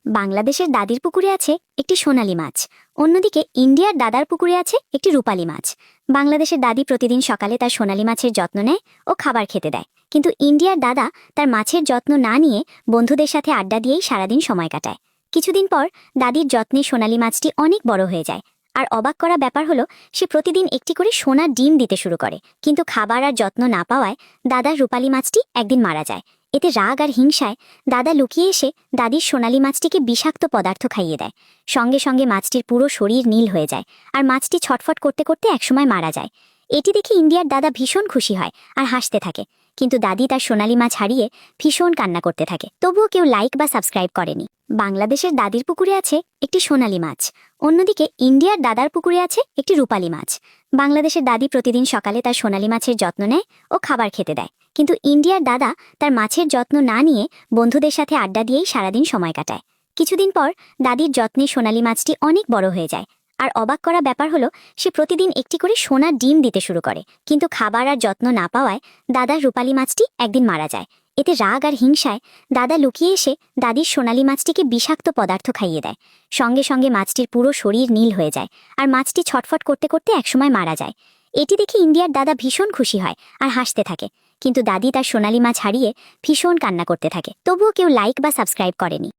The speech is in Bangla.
বাংলাদেশের দাদির পুকুরে আছে একটি সোনালী মাছ, অন্যদিকে ইন্ডিয়ার দাদার পুকুরে আছে একটি রূপালী মাছ। বাংলাদেশের দাদি প্রতিদিন সকালে তার সোনালী মাছের যত্ন নেয় ও খাবার খেতে দেয়, কিন্তু ইন্ডিয়ার দাদা তার মাছের যত্ন না নিয়ে বন্ধুদের সাথে আড্ডা দিয়েই সারাদিন সময় কাটায়। কিছুদিন পর দাদির যত্নে সোনালী মাছটি অনেক বড় হয়ে যায়, আর অবাক করা ব্যাপার হলো সে প্রতিদিন একটি করে সোনার ডিম দিতে শুরু করে। কিন্তু খাবার আর যত্ন না পাওয়ায় দাদার রূপালী মাছটি একদিন মারা যায়। এতে রাগ আর হিংসায় দাদা লুকিয়ে এসে দাদির সোনালী মাছটিকে বিষাক্ত পদার্থ খাইয়ে দেয়। সঙ্গে সঙ্গে মাছটির পুরো শরীর নীল হয়ে যায়, আর মাছটি ছটফট করতে করতে একসময় মারা যায়। এটি দেখে ইন্ডিয়ার দাদা ভীষণ খুশি হয় আর হাসতে থাকে, কিন্তু দাদি তার সোনালী মাছ হারিয়ে ভীষণ কান্না করতে থাকে। তবুও কেউ লাইক বা সাবস্ক্রাইব করেনি। বাংলাদেশের দাদির পুকুরে আছে একটি সোনালী মাছ, অন্যদিকে ইন্ডিয়ার দাদার পুকুরে আছে একটি রূপালী মাছ। বাংলাদেশের দাদি প্রতিদিন সকালে তার সোনালী মাছের যত্ন নেয় ও খাবার খেতে দেয়, কিন্তু ইন্ডিয়ার দাদা তার মাছের যত্ন না নিয়ে বন্ধুদের সাথে আড্ডা দিয়েই সারাদিন সময় কাটায়। কিছুদিন পর দাদির যত্নে সোনালী মাছটি অনেক বড় হয়ে যায়, আর অবাক করা ব্যাপার হলো সে প্রতিদিন একটি করে সোনার ডিম দিতে শুরু করে। কিন্তু খাবার আর যত্ন না পাওয়ায় দাদার রূপালী মাছটি একদিন মারা যায়। এতে রাগ আর হিংসায় দাদা লুকিয়ে এসে দাদির সোনালী মাছটিকে বিষাক্ত পদার্থ খাইয়ে দেয়। সঙ্গে সঙ্গে মাছটির পুরো শরীর নীল হয়ে যায়, আর মাছটি ছটফট করতে করতে একসময় মারা যায়। এটি দেখে ইন্ডিয়ার দাদা ভীষণ খুশি হয় আর হাসতে থাকে, কিন্তু দাদি তার সোনালী মাছ হারিয়ে ভীষণ কান্না করতে থাকে। তবুও কেউ লাইক বা সাবস্ক্রাইব করেনি।